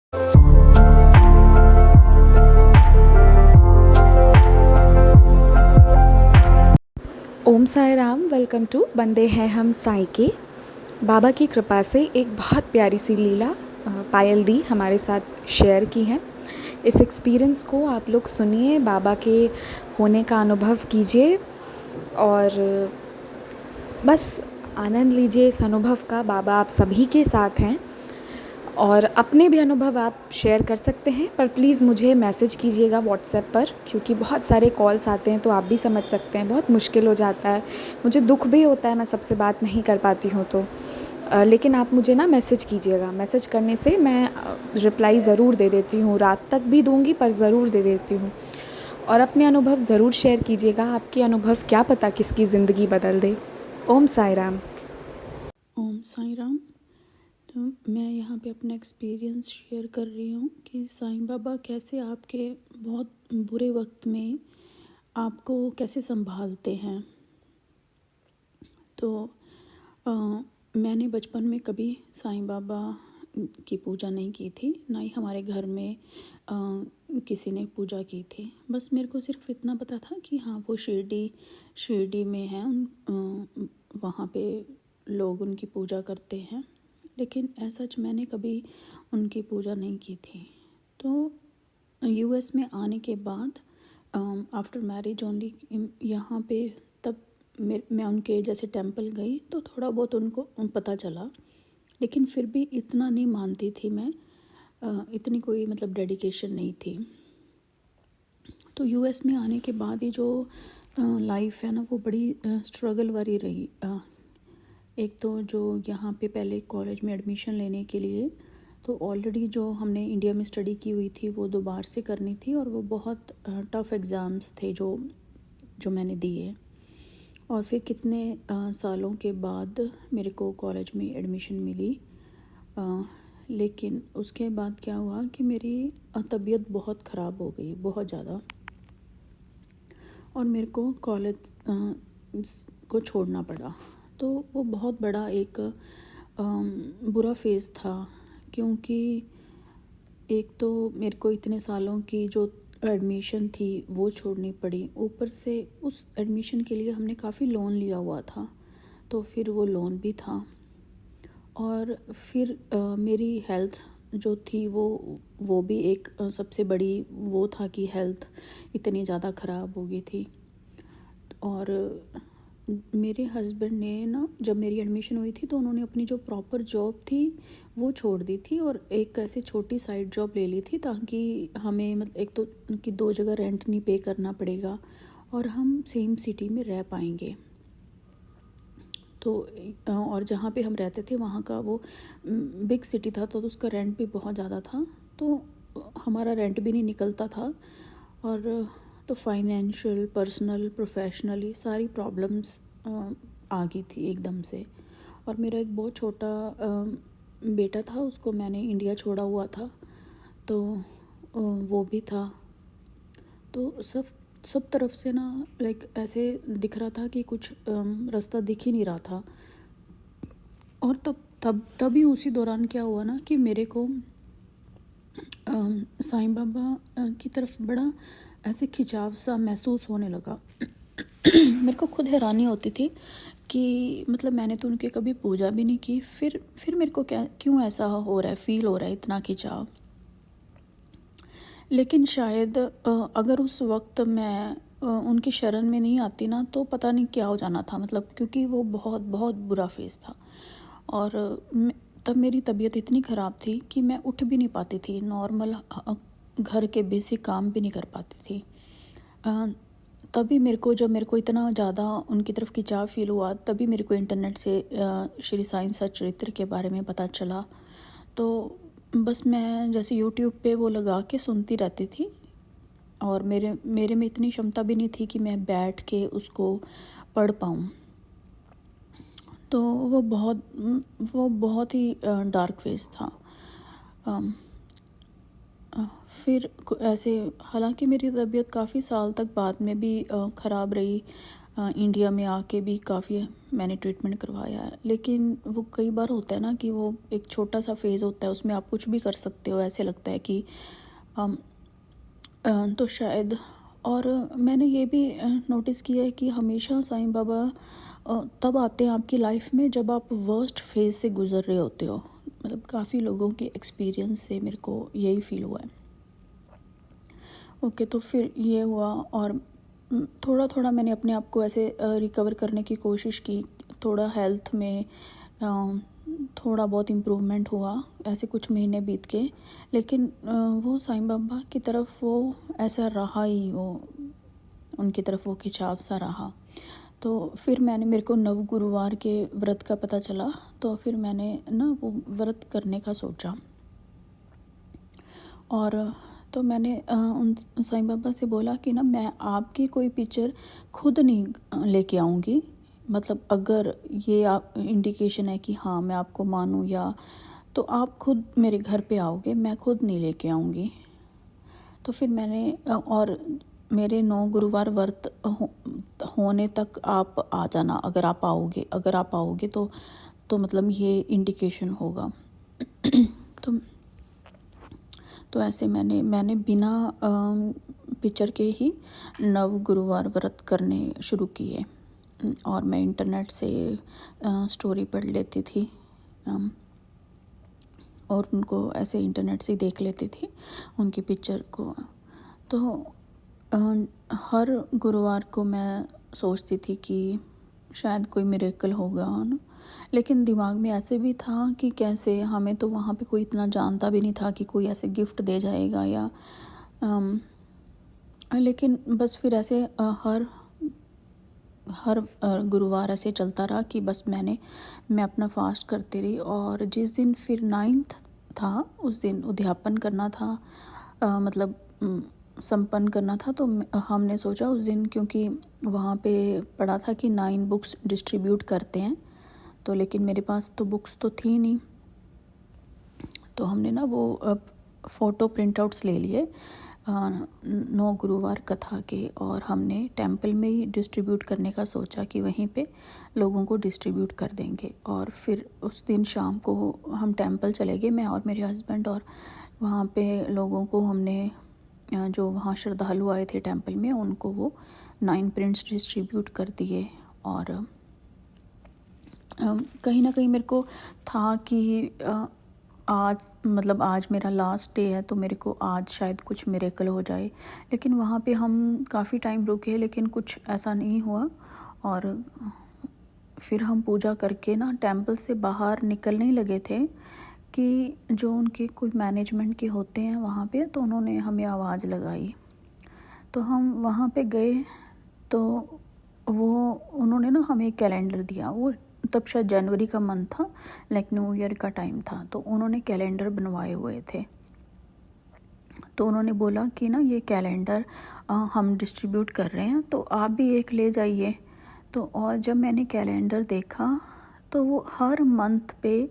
Om Sai Ram. Welcome to बंदे हैं हम साई के। बाबा की कृपा से एक बहुत प्यारी सी लीला पायल दी हमारे साथ शेयर की है। इस एक्सपीरियंस को आप लोग सुनिए, बाबा के होने का अनुभव कीजिए और बस आनंद लीजिए इस अनुभव का। बाबा आप सभी के साथ हैं और अपने भी अनुभव आप शेयर कर सकते हैं, पर प्लीज़ मुझे मैसेज कीजिएगा व्हाट्सएप पर, क्योंकि बहुत सारे कॉल्स आते हैं तो आप भी समझ सकते हैं, बहुत मुश्किल हो जाता है। मुझे दुख भी होता है, मैं सबसे बात नहीं कर पाती हूँ तो लेकिन आप मुझे ना मैसेज कीजिएगा। मैसेज करने से मैं रिप्लाई ज़रूर दे देती हूँ, रात तक भी दूँगी पर ज़रूर दे देती हूँ। और अपने अनुभव ज़रूर शेयर कीजिएगा। आपके अनुभव क्या पता किसकी ज़िंदगी बदल दे। ओम साई राम। ओम साई राम। तो मैं यहाँ पे अपना एक्सपीरियंस शेयर कर रही हूँ कि साईं बाबा कैसे आपके बहुत बुरे वक्त में आपको कैसे संभालते हैं। तो मैंने बचपन में कभी साईं बाबा की पूजा नहीं की थी, ना ही हमारे घर में किसी ने पूजा की थी। बस मेरे को सिर्फ इतना पता था कि हाँ, वो शिरडी में हैं, वहाँ पे लोग उनकी पूजा करते हैं, लेकिन ऐसा मैंने कभी उनकी पूजा नहीं की थी। तो यूएस में आने के बाद आफ्टर मैरिज ओनली यहाँ पे तब मैं उनके जैसे टेंपल गई तो थोड़ा बहुत उनको पता चला, लेकिन फिर भी इतना नहीं मानती थी मैं, इतनी कोई मतलब डेडिकेशन नहीं थी। तो यूएस में आने के बाद ही जो लाइफ है ना, वो बड़ी स्ट्रगल वाली रही। एक तो जो यहाँ पे पहले कॉलेज में एडमिशन लेने के लिए तो ऑलरेडी जो हमने इंडिया में स्टडी की हुई थी वो दोबारा से करनी थी, और वो बहुत टफ़ एग्ज़ाम्स थे जो मैंने दिए। और फिर कितने सालों के बाद मेरे को कॉलेज में एडमिशन मिली, लेकिन उसके बाद क्या हुआ कि मेरी तबीयत बहुत ख़राब हो गई, बहुत ज़्यादा, और मेरे को कॉलेज को छोड़ना पड़ा। तो वो बहुत बड़ा एक बुरा फेज़ था, क्योंकि एक तो मेरे को इतने सालों की जो एडमिशन थी वो छोड़नी पड़ी, ऊपर से उस एडमिशन के लिए हमने काफ़ी लोन लिया हुआ था, तो फिर वो लोन भी था। और फिर मेरी हेल्थ जो थी वो भी एक सबसे बड़ी वो था कि हेल्थ इतनी ज़्यादा ख़राब हो गई थी। और मेरे हस्बैंड ने ना, जब मेरी एडमिशन हुई थी तो उन्होंने अपनी जो प्रॉपर जॉब थी वो छोड़ दी थी और एक ऐसे छोटी साइड जॉब ले ली थी, ताकि हमें मतलब एक तो कि 2 जगह रेंट नहीं पे करना पड़ेगा और हम सेम सिटी में रह पाएंगे। तो और जहाँ पे हम रहते थे वहाँ का वो बिग सिटी था, तो उसका रेंट भी बहुत ज़्यादा था, तो हमारा रेंट भी नहीं निकलता था। और तो फाइनेंशियल, पर्सनल, प्रोफेशनली सारी प्रॉब्लम्स आ गई थी एकदम से। और मेरा एक बहुत छोटा बेटा था, उसको मैंने इंडिया छोड़ा हुआ था, तो वो भी था। तो सब तरफ से ना लाइक ऐसे दिख रहा था कि कुछ रास्ता दिख ही नहीं रहा था। और तभी उसी दौरान क्या हुआ ना कि मेरे को साईं बाबा की तरफ बड़ा ऐसे खिंचाव सा महसूस होने लगा। मेरे को खुद हैरानी होती थी कि मतलब मैंने तो उनके कभी पूजा भी नहीं की, फिर मेरे को क्यों ऐसा हो रहा है, फील हो रहा है इतना खिंचाव। लेकिन शायद अगर उस वक्त मैं उनकी शरण में नहीं आती ना, तो पता नहीं क्या हो जाना था, मतलब क्योंकि वो बहुत बहुत बुरा फेज़ था। और तब मेरी तबीयत इतनी ख़राब थी कि मैं उठ भी नहीं पाती थी, नॉर्मल घर के बेसिक काम भी नहीं कर पाती थी। तभी जब मेरे को इतना ज़्यादा उनकी तरफ खिंचाव फील हुआ, तभी मेरे को इंटरनेट से श्री साईं सच्चरित्र के बारे में पता चला। तो बस मैं जैसे यूट्यूब पे वो लगा के सुनती रहती थी, और मेरे में इतनी क्षमता भी नहीं थी कि मैं बैठ के उसको पढ़ पाऊँ। तो वो बहुत ही डार्क फेज़ था। फिर ऐसे हालांकि मेरी तबीयत काफ़ी साल तक बाद में भी ख़राब रही, इंडिया में आके भी काफ़ी मैंने ट्रीटमेंट करवाया है, लेकिन वो कई बार होता है ना कि वो एक छोटा सा फेज़ होता है, उसमें आप कुछ भी कर सकते हो, ऐसे लगता है कि तो शायद। और मैंने ये भी नोटिस किया है कि हमेशा साईं बाबा तब आते हैं आपकी लाइफ में जब आप वर्स्ट फेज़ से गुज़र रहे होते हो। मतलब काफ़ी लोगों के एक्सपीरियंस से मेरे को यही फील हुआ है। ओके, तो फिर ये हुआ और थोड़ा थोड़ा मैंने अपने आप को ऐसे रिकवर करने की कोशिश की। थोड़ा हेल्थ में थोड़ा बहुत इम्प्रूवमेंट हुआ, ऐसे कुछ महीने बीत के। लेकिन वो साईं बाबा की तरफ वो ऐसा रहा ही, वो उनकी तरफ वो खिंचाव सा रहा। तो फिर मेरे को नव गुरुवार के व्रत का पता चला, तो फिर मैंने ना वो व्रत करने का सोचा। और तो मैंने उन साईं बाबा से बोला कि ना मैं आपकी कोई पिक्चर खुद नहीं लेके आऊँगी, मतलब अगर ये आप इंडिकेशन है कि हाँ मैं आपको मानूँ या, तो आप खुद मेरे घर पे आओगे, मैं खुद नहीं लेके आऊँगी। तो फिर मैंने और मेरे 9 गुरुवार व्रत होने तक आप आ जाना, अगर आप आओगे तो मतलब ये इंडिकेशन होगा। तो ऐसे मैंने बिना पिक्चर के ही 9 गुरुवार व्रत करने शुरू किए। और मैं इंटरनेट से स्टोरी पढ़ लेती थी और उनको ऐसे इंटरनेट से देख लेती थी उनकी पिक्चर को। तो हर गुरुवार को मैं सोचती थी कि शायद कोई मिरेकल होगा ना, लेकिन दिमाग में ऐसे भी था कि कैसे, हमें तो वहाँ पे कोई इतना जानता भी नहीं था कि कोई ऐसे गिफ्ट दे जाएगा या लेकिन बस फिर ऐसे हर गुरुवार ऐसे चलता रहा कि बस मैं अपना फास्ट करती रही। और जिस दिन फिर 9th था, उस दिन उद्यापन करना था, मतलब संपन्न करना था। तो हमने सोचा उस दिन, क्योंकि वहाँ पे पढ़ा था कि 9 बुक्स डिस्ट्रीब्यूट करते हैं, तो लेकिन मेरे पास तो बुक्स तो थी नहीं। तो हमने ना वो फ़ोटो प्रिंट आउट्स ले लिए 9 गुरुवार कथा के, और हमने टेंपल में ही डिस्ट्रीब्यूट करने का सोचा कि वहीं पे लोगों को डिस्ट्रीब्यूट कर देंगे। और फिर उस दिन शाम को हम टेंपल चले गए, मैं और मेरे हस्बैंड, और वहाँ पे लोगों को हमने, जो वहाँ श्रद्धालु आए थे टेंपल में, उनको वो 9 प्रिंट्स डिस्ट्रीब्यूट कर दिए। और कहीं ना कहीं मेरे को था कि आज मेरा लास्ट डे है, तो मेरे को आज शायद कुछ मिरेकल हो जाए। लेकिन वहाँ पे हम काफ़ी टाइम रुके, लेकिन कुछ ऐसा नहीं हुआ। और फिर हम पूजा करके ना टेंपल से बाहर निकलने ही लगे थे कि जो उनके कोई मैनेजमेंट के होते हैं वहाँ पे, तो उन्होंने हमें आवाज़ लगाई। तो हम वहाँ पे गए, तो उन्होंने ना हमें कैलेंडर दिया। वो तब शायद जनवरी का मंथ था, लाइक न्यू ईयर का टाइम था। तो उन्होंने कैलेंडर बनवाए हुए थे, तो उन्होंने बोला कि ना ये कैलेंडर हम डिस्ट्रीब्यूट कर रहे हैं, तो आप भी एक ले जाइए। तो और जब मैंने कैलेंडर देखा, तो वो हर मंथ पे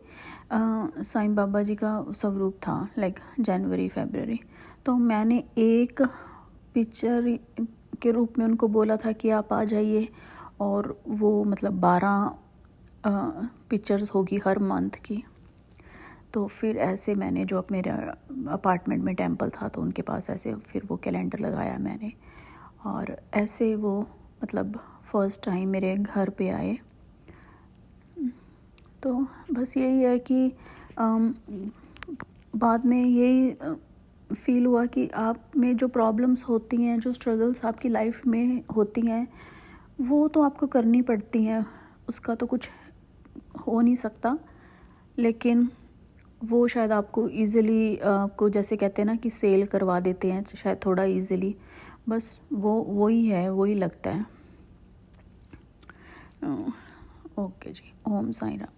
साईं बाबा जी का स्वरूप था, लाइक जनवरी फरवरी। तो मैंने एक पिक्चर के रूप में उनको बोला था कि आप आ जाइए, और वो मतलब 12 पिक्चर्स होगी हर मंथ की। तो फिर ऐसे मैंने, जो अब मेरे अपार्टमेंट में टेंपल था, तो उनके पास ऐसे फिर वो कैलेंडर लगाया मैंने, और ऐसे वो मतलब फ़र्स्ट टाइम मेरे घर पे आए। तो बस यही है कि बाद में यही फील हुआ कि आप में जो प्रॉब्लम्स होती हैं, जो स्ट्रगल्स आपकी लाइफ में होती हैं, वो तो आपको करनी पड़ती हैं, उसका तो कुछ हो नहीं सकता। लेकिन वो शायद आपको ईज़िली, आपको जैसे कहते हैं ना कि सेल करवा देते हैं शायद थोड़ा ईज़िली, बस वही है, वही लगता है। ओके जी, ओम साईं राम।